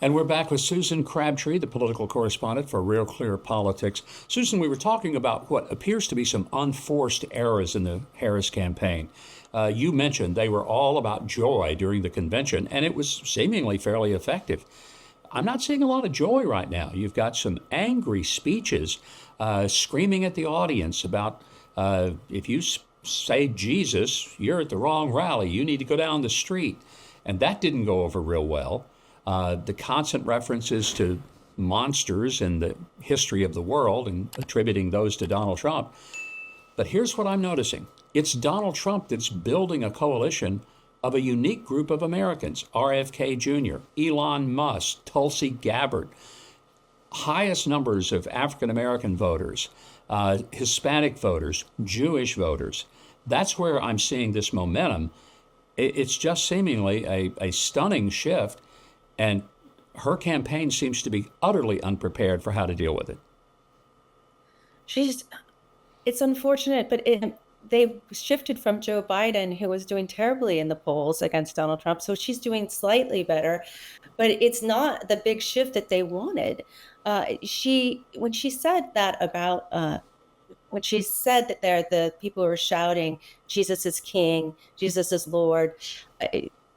And we're back with Susan Crabtree, the political correspondent for Real Clear Politics. Susan, we were talking about what appears to be some unforced errors in the Harris campaign. You mentioned they were all about joy during the convention, and it was seemingly fairly effective. I'm not seeing a lot of joy right now. You've got some angry speeches screaming at the audience about if you say Jesus, you're at the wrong rally. You need to go down the street. And that didn't go over real well. The constant references to monsters in the history of the world and attributing those to Donald Trump. But here's what I'm noticing. It's Donald Trump that's building a coalition of a unique group of Americans: RFK Jr., Elon Musk, Tulsi Gabbard, highest numbers of African American voters, Hispanic voters, Jewish voters. That's where I'm seeing this momentum. It's just seemingly a stunning shift, and her campaign seems to be utterly unprepared for how to deal with it. It's unfortunate, but they shifted from Joe Biden, who was doing terribly in the polls against Donald Trump. So she's doing slightly better, but it's not the big shift that they wanted. When she said that about, when she said that the people were shouting, Jesus is King, Jesus is Lord,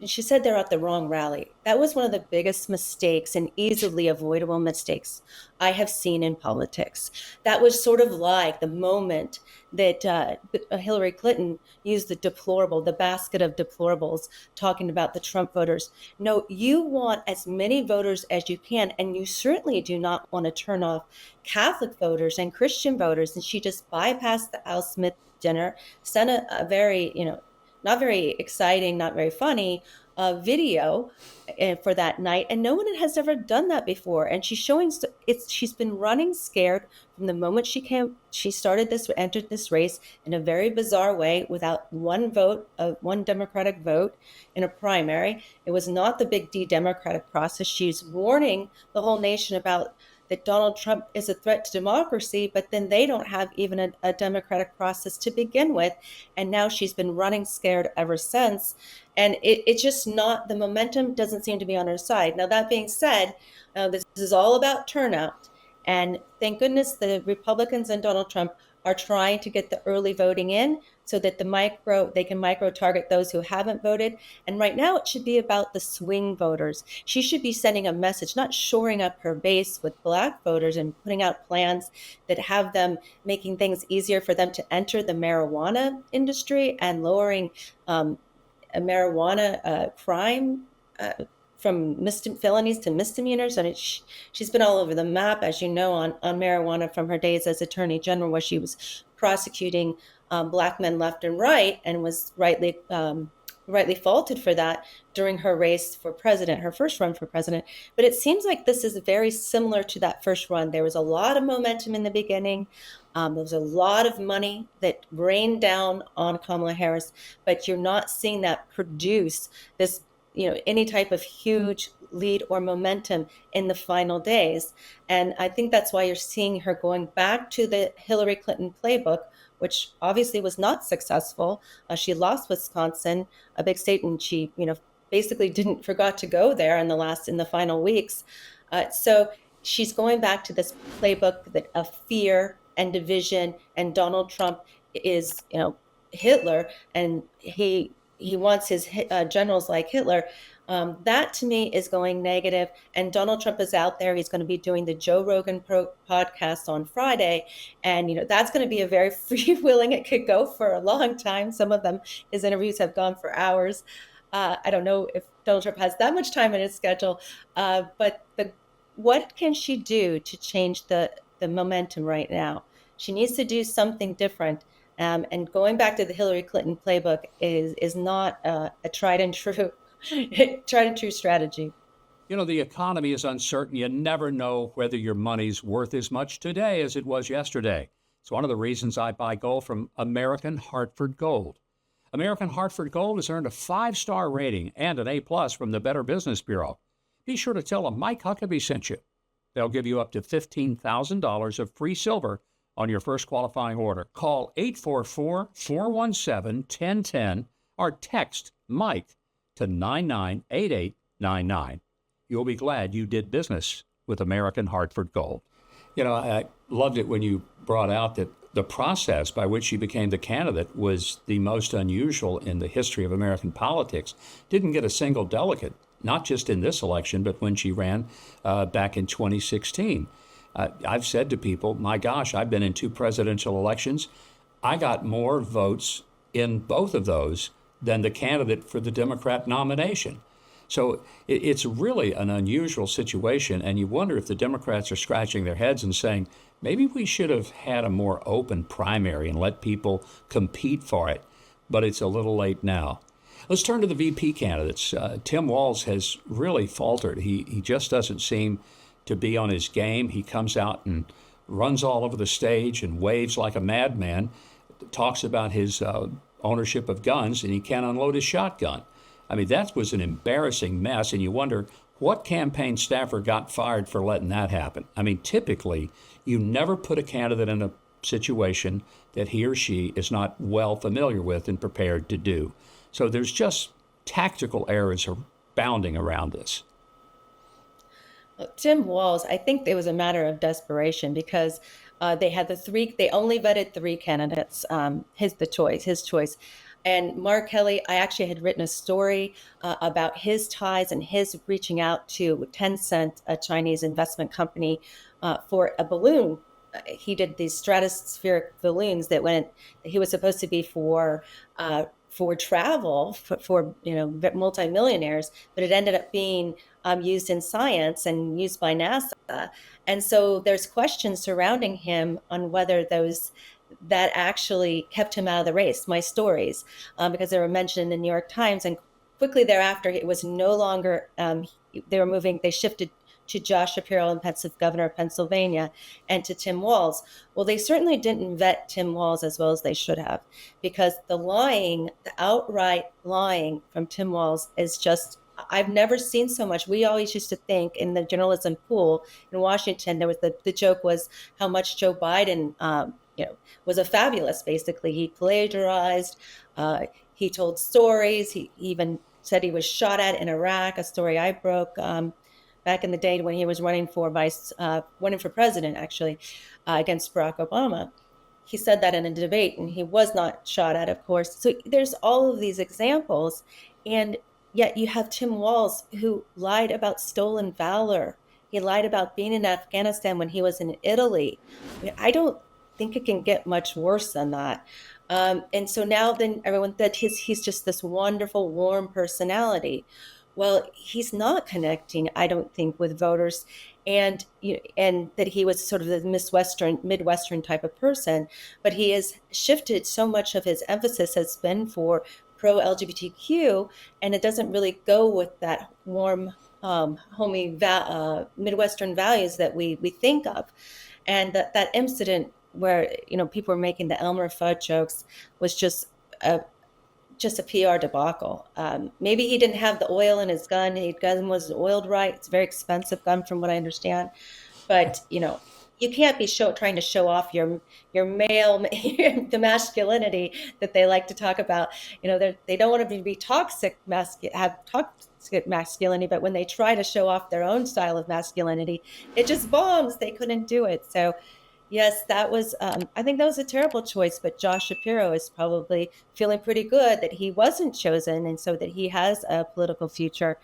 she said they're at the wrong rally. That was one of the biggest mistakes and easily avoidable mistakes I have seen in politics. That was sort of like the moment that Hillary Clinton used the basket of deplorables, talking about the Trump voters. No, you want as many voters as you can, and you certainly do not want to turn off Catholic voters and Christian voters. And she just bypassed the Al Smith dinner, sent a very, not very exciting, not very funny video for that night. And no one has ever done that before. And she's been running scared from the moment she entered this race in a very bizarre way without one Democratic vote in a primary. It was not the big D Democratic process. She's warning the whole nation about that Donald Trump is a threat to democracy, but then they don't have even a democratic process to begin with. And now she's been running scared ever since. And it's just not, the momentum doesn't seem to be on her side. Now, that being said, this is all about turnout. And thank goodness the Republicans and Donald Trump are trying to get the early voting in so that they can micro target those who haven't voted. And right now it should be about the swing voters. She should be sending a message, not shoring up her base with Black voters and putting out plans that have them making things easier for them to enter the marijuana industry and lowering marijuana crime from felonies to misdemeanors. And she's been all over the map, as you know, on marijuana from her days as Attorney General, where she was prosecuting Black men left and right, and was rightly faulted for that during her race for president, her first run for president. But it seems like this is very similar to that first run. There was a lot of momentum in the beginning. There was a lot of money that rained down on Kamala Harris, but you're not seeing that produce this, any type of huge lead or momentum in the final days. And I think that's why you're seeing her going back to the Hillary Clinton playbook, which obviously was not successful. She lost Wisconsin, a big state, and she, basically forgot to go there in the final weeks. So she's going back to this playbook of fear and division, and Donald Trump is, Hitler, and he wants his generals like Hitler. That to me is going negative. And Donald Trump is out there. He's going to be doing the Joe Rogan podcast on Friday. And, that's going to be a very freewheeling. It could go for a long time. Some of them, his interviews have gone for hours. I don't know if Donald Trump has that much time in his schedule. But what can she do to change the momentum right now? She needs to do something different. And going back to the Hillary Clinton playbook is not a tried and true strategy. The economy is uncertain. You never know whether your money's worth as much today as it was yesterday. It's one of the reasons I buy gold from American Hartford Gold. American Hartford Gold has earned a 5-star rating and an A+ from the Better Business Bureau. Be sure to tell them Mike Huckabee sent you. They'll give you up to $15,000 of free silver on your first qualifying order. Call 844-417-1010 or text Mike to 998899. you'll be glad you did business with American Hartford Gold. You know, I loved it when you brought out that the process by which she became the candidate was the most unusual in the history of American politics. Didn't get a single delegate, not just in this election, but when she ran back in 2016. I've said to people, my gosh, I've been in 2 presidential elections. I got more votes in both of those than the candidate for the Democrat nomination. So it's really an unusual situation, and you wonder if the Democrats are scratching their heads and saying, maybe we should have had a more open primary and let people compete for it, but it's a little late now. Let's turn to the VP candidates. Tim Walz has really faltered. He just doesn't seem to be on his game. He comes out and runs all over the stage and waves like a madman, talks about his ownership of guns, and he can't unload his shotgun. I mean, that was an embarrassing mess, and you wonder what campaign staffer got fired for letting that happen. I mean, typically, you never put a candidate in a situation that he or she is not well familiar with and prepared to do. So there's just tactical errors abounding around this. Tim Walz, I think it was a matter of desperation because they only vetted 3 candidates, his choice. And Mark Kelly, I actually had written a story about his ties and his reaching out to Tencent, a Chinese investment company, for a balloon. He did these stratospheric balloons he was supposed to be for travel for multimillionaires, but it ended up being used in science and used by NASA. And so there's questions surrounding him on whether that actually kept him out of the race, my stories, because they were mentioned in the New York Times. And quickly thereafter, it was no longer, they shifted to Josh Shapiro, governor of Pennsylvania, and to Tim Walz. Well, they certainly didn't vet Tim Walz as well as they should have, because the outright lying from Tim Walz is just, I've never seen so much. We always used to think in the journalism pool in Washington, there was the joke was how much Joe Biden, was a fabulous. Basically, he plagiarized. He told stories. He even said he was shot at in Iraq, a story I broke back in the day when he was running for president, actually, against Barack Obama. He said that in a debate, and he was not shot at, of course. So there's all of these examples, and yet you have Tim Walz, who lied about stolen valor. He lied about being in Afghanistan when he was in Italy. I don't think it can get much worse than that. And so now then everyone that he's just this wonderful, warm personality. Well, he's not connecting, I don't think, with voters, and that he was sort of the Midwestern type of person. But he has shifted so much of his emphasis has been for pro-LGBTQ, and it doesn't really go with that warm, homey Midwestern values that we think of. And that incident where people were making the Elmer Fudd jokes was just a PR debacle. Maybe he didn't have the oil in his gun. His gun wasn't oiled right. It's a very expensive gun, from what I understand. But you can't be trying to show off your male, the masculinity that they like to talk about. They don't want to be toxic masculinity, but when they try to show off their own style of masculinity, it just bombs. They couldn't do it. So yes, that was, I think that was a terrible choice, but Josh Shapiro is probably feeling pretty good that he wasn't chosen, and so that he has a political future